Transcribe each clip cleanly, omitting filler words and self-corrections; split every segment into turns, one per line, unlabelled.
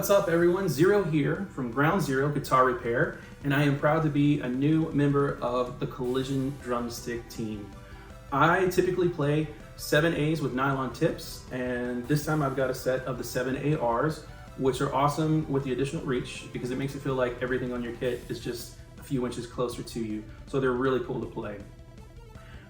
What's up everyone, Zero here from Ground Zero Guitar Repair, and I am proud to be a new member of the Collision Drumstick team. I typically play 7As with nylon tips, and this time I've got a set of the 7ARs, which are awesome with the additional reach because it makes it feel like everything on your kit is just a few inches closer to you. So they're really cool to play.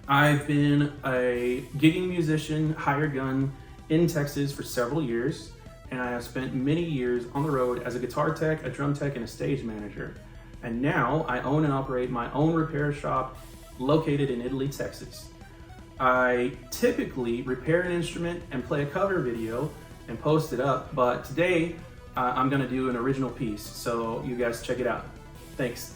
I've been a gigging musician, hired gun in Texas for several years, and I have spent many years on the road as a guitar tech, a drum tech, and a stage manager. And now I own and operate my own repair shop located in Italy, Texas. I typically repair an instrument and play a cover video and post it up, but today I'm gonna do an original piece, so you guys check it out. Thanks.